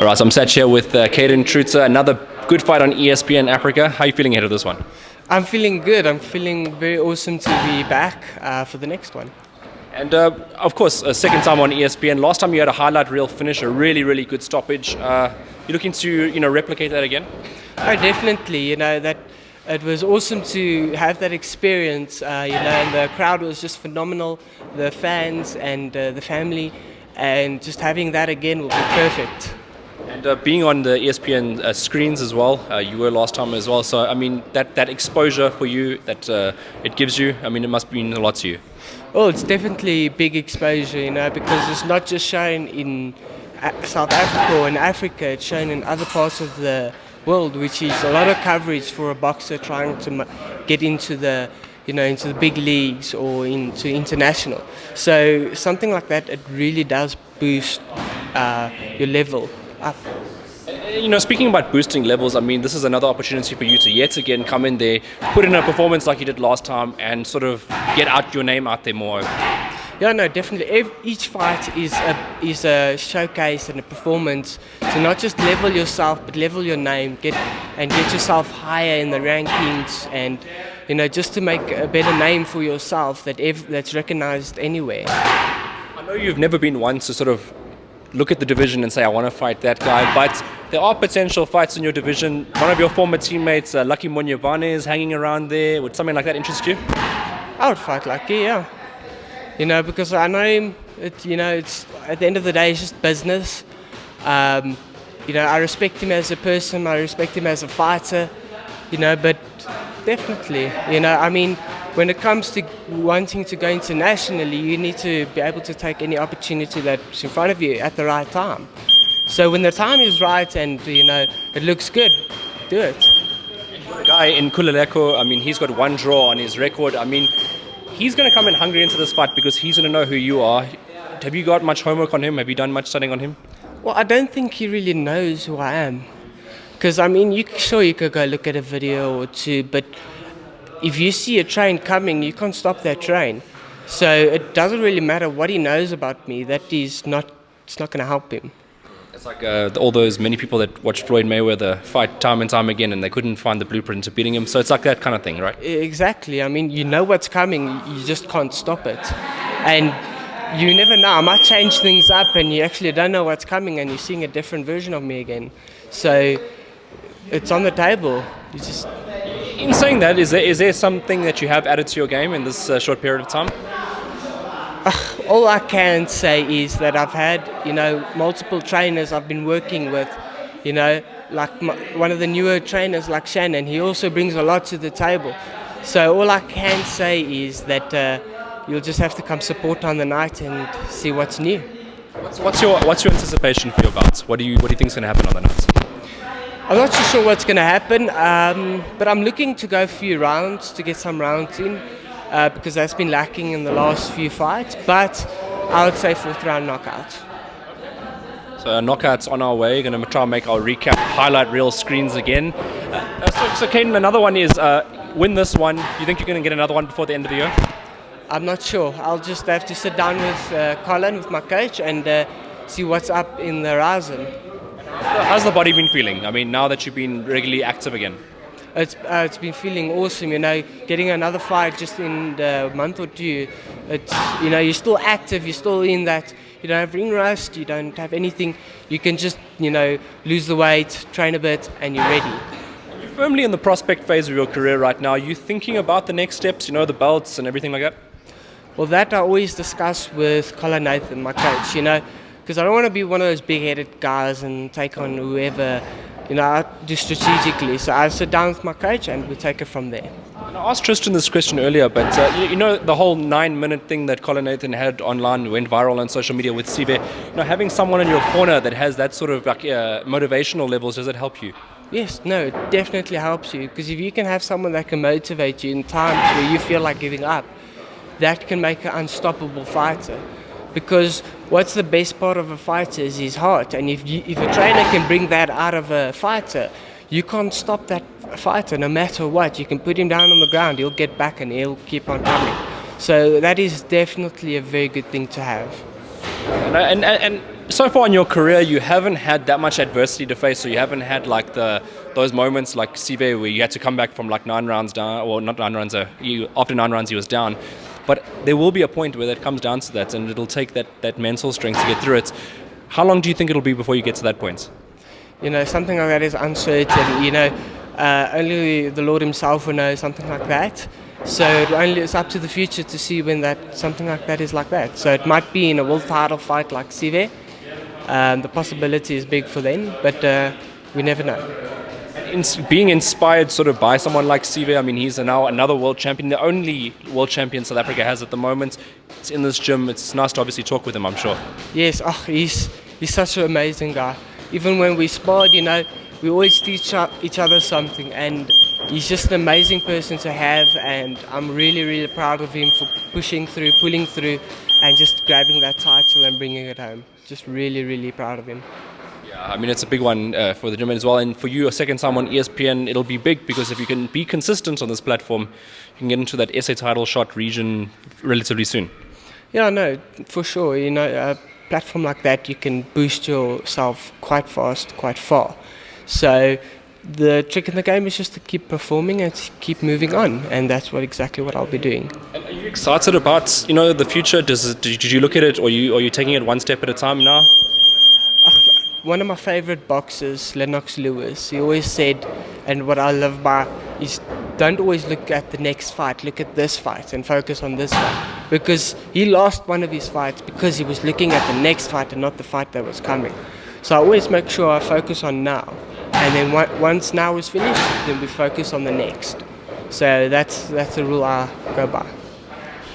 All right, so I'm sat here with Cayden Truter, another good fight on ESPN Africa. How are you feeling ahead of this one? I'm feeling good. I'm feeling very awesome to be back for the next one. And of course, a second time on ESPN. Last time you had a highlight reel finish, a really, really good stoppage. You're looking to, replicate that again? Oh, definitely. That it was awesome to have that experience. And the crowd was just phenomenal. The fans and the family, and just having that again will be perfect. And being on the ESPN screens as well, you were last time as well. So, I mean, that exposure for you that it gives you, I mean, it must mean a lot to you. Well, it's definitely big exposure, because it's not just shown in South Africa or in Africa, it's shown in other parts of the world, which is a lot of coverage for a boxer trying to get into the into the big leagues or into international. So something like that, it really does boost your level up. Speaking about boosting levels, I mean, this is another opportunity for you to yet again come in there, put in a performance like you did last time, and sort of get your name out there more. Yeah, no, definitely. Each fight is a showcase and a performance to not just level yourself, but level your name, get yourself higher in the rankings, and just to make a better name for yourself that's recognized anywhere. I know you've never been one to sort of look at the division and say, I want to fight that guy, but there are potential fights in your division. One of your former teammates, Lucky Monyevane, is hanging around there. Would something like that interest you? I would fight Lucky, yeah. Because I know him. It's at the end of the day, it's just business. I respect him as a person. I respect him as a fighter. But definitely, I mean, when it comes to wanting to go internationally, you need to be able to take any opportunity that's in front of you at the right time. So when the time is right and it looks good, do it. The guy in Nkululeko, I mean, he's got one draw on his record. I mean, he's going to come in hungry into this fight because he's going to know who you are. Have you got much homework on him? Have you done much studying on him? Well, I don't think he really knows who I am. Because, I mean, you could go look at a video or two, but if you see a train coming, you can't stop that train. So it doesn't really matter what he knows about me. It's not going to help him. It's like all those many people that watch Floyd Mayweather fight time and time again, and they couldn't find the blueprint to beating him. So it's like that kind of thing, right? Exactly. I mean, you know what's coming. You just can't stop it. And you never know. I might change things up, and you actually don't know what's coming, and you're seeing a different version of me again. So it's on the table. In saying that, is there something that you have added to your game in this short period of time? All I can say is that I've had, multiple trainers I've been working with, like one of the newer trainers like Shannon. He also brings a lot to the table. So all I can say is that you'll just have to come support on the night and see what's new. What's your anticipation for your bouts? What do you think is going to happen on the night? I'm not too sure what's going to happen, but I'm looking to go a few rounds to get some rounds in. Because that's been lacking in the last few fights, but I would say 4th round knockout. So knockouts on our way. Going to try and make our recap highlight reel screens again. So Cayden, another one is win this one. You think you're going to get another one before the end of the year? I'm not sure. I'll just have to sit down with Colin, with my coach, and see what's up in the horizon. How's the body been feeling? I mean, now that you've been regularly active again. It's been feeling awesome, getting another fight just in a month or two. It's, you're still active, you're still in that, you don't have ring rust, you don't have anything. You can just, lose the weight, train a bit, and you're ready. You're firmly in the prospect phase of your career right now. Are you thinking about the next steps, the belts and everything like that? Well, that I always discuss with Colin Nathan, my coach, because I don't want to be one of those big-headed guys and take on whoever. I do strategically. So I sit down with my coach and we take it from there. I asked Tristan this question earlier, but the whole 9-minute thing that Colin Nathan had online went viral on social media with Sibe. Having someone in your corner that has that sort of motivational levels, does it help you? Yes, no, it definitely helps you, because if you can have someone that can motivate you in times where you feel like giving up, that can make an unstoppable fighter. Because what's the best part of a fighter is his heart, and if a trainer can bring that out of a fighter, you can't stop that fighter no matter what. You can put him down on the ground, he'll get back and he'll keep on coming. So that is definitely a very good thing to have. And so far in your career, you haven't had that much adversity to face, so you haven't had like those moments like Sive where you had to come back from like 9 rounds down, or not 9 rounds, after 9 rounds he was down. But there will be a point where it comes down to that, and it'll take that mental strength to get through it. How long do you think it'll be before you get to that point? Something like that is uncertain. Only the Lord Himself will know something like that. So it's up to the future to see when something like that is like that. So it might be in a world title fight like Sive. The possibility is big for them, but we never know. Being inspired sort of by someone like Sive, I mean, he's now another world champion, the only world champion South Africa has at the moment. It's in this gym. It's nice to obviously talk with him, I'm sure. Yes, he's such an amazing guy. Even when we sparred, we always teach each other something, and he's just an amazing person to have, and I'm really, really proud of him for pushing through, pulling through, and just grabbing that title and bringing it home. Just really, really proud of him. Yeah, I mean, it's a big one for the gym as well, and for you, a second time on ESPN, it'll be big, because if you can be consistent on this platform, you can get into that SA title shot region relatively soon. Yeah, no, for sure. A platform like that, you can boost yourself quite fast, quite far. So the trick in the game is just to keep performing and to keep moving on, and that's exactly what I'll be doing. And are you excited about the future? Did you look at it, or are you taking it one step at a time now? One of my favorite boxers, Lennox Lewis, he always said, and what I love about is, don't always look at the next fight, look at this fight and focus on this fight. Because he lost one of his fights because he was looking at the next fight and not the fight that was coming. So I always make sure I focus on now. And then once now is finished, then we focus on the next. So that's the rule I go by.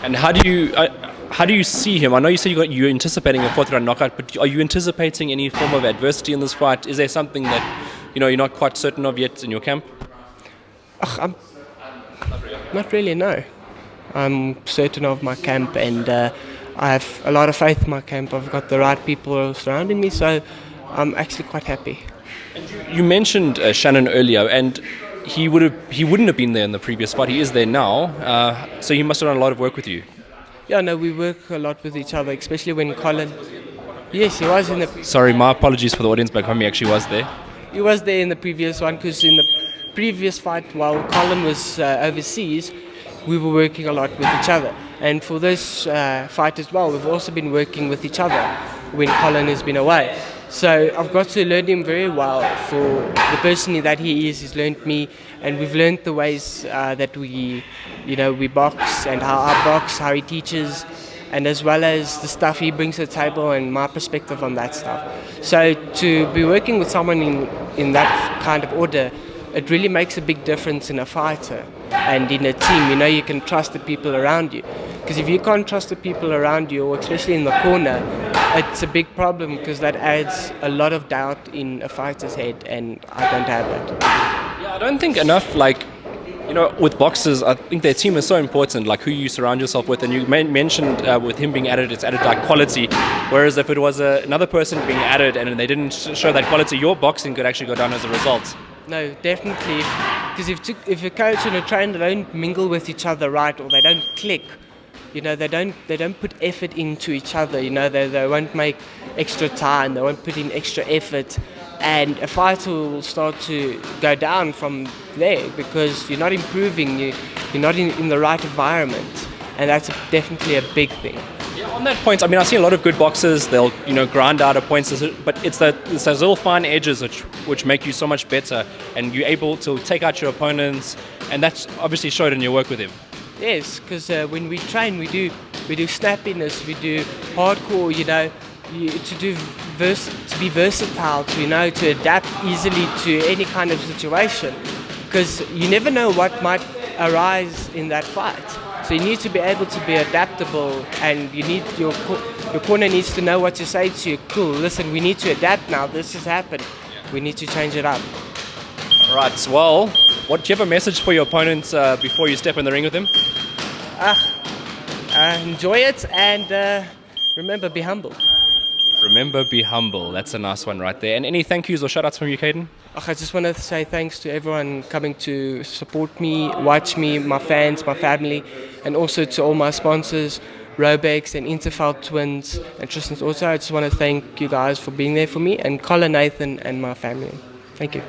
And how do you see him? I know you said you're anticipating a fourth round knockout, but are you anticipating any form of adversity in this fight? Is there something that you're not quite certain of yet in your camp? I'm not really, no. I'm certain of my camp, and I have a lot of faith in my camp. I've got the right people surrounding me, so I'm actually quite happy. You mentioned Shannon earlier, and he wouldn't have been there in the previous fight. He is there now, so he must have done a lot of work with you. Yeah, no, we work a lot with each other, especially when Colin... Yes, he was in the... Sorry, my apologies for the audience back home. He actually was there. He was there in the previous one, because in the previous fight, while Colin was overseas, we were working a lot with each other. And for this fight as well, we've also been working with each other when Colin has been away. So I've got to learn him very well for the person that he is. He's learned me, and we've learned the ways that we box, and how I box, how he teaches, and as well as the stuff he brings to the table and my perspective on that stuff. So to be working with someone in that kind of order, it really makes a big difference in a fighter and in a team. You can trust the people around you. Because if you can't trust the people around you, or especially in the corner, it's a big problem, because that adds a lot of doubt in a fighter's head, and I don't have that. Yeah, I don't think enough, with boxers, I think their team is so important, like who you surround yourself with. And you mentioned with him being added, it's added like quality. Whereas if it was another person being added and they didn't show that quality, your boxing could actually go down as a result. No, definitely. Because if a coach and a trainer don't mingle with each other right, or they don't click, they don't put effort into each other. They won't make extra time. They won't put in extra effort, and a fighter will start to go down from there, because you're not improving. You're not in the right environment, and that's definitely a big thing. Yeah, on that point, I mean, I see a lot of good boxers. They'll grind out at points, but it's those little fine edges which make you so much better, and you're able to take out your opponents, and that's obviously showed in your work with him. Yes, because when we train, we do snappiness, we do hardcore, to be versatile, to adapt easily to any kind of situation, because you never know what might arise in that fight. So you need to be able to be adaptable, and you need your corner needs to know what to say to you. Cool, listen, we need to adapt now. This has happened. We need to change it up. All right. Well, do you have a message for your opponent before you step in the ring with him? Enjoy it, and remember, be humble. Remember, be humble. That's a nice one right there. And any thank yous or shout outs from you, Cayden? I just want to say thanks to everyone coming to support me, watch me, my fans, my family, and also to all my sponsors Robex and Interfeld Twins and Tristan's also. I just want to thank you guys for being there for me, and Colin, Nathan and my family. Thank you.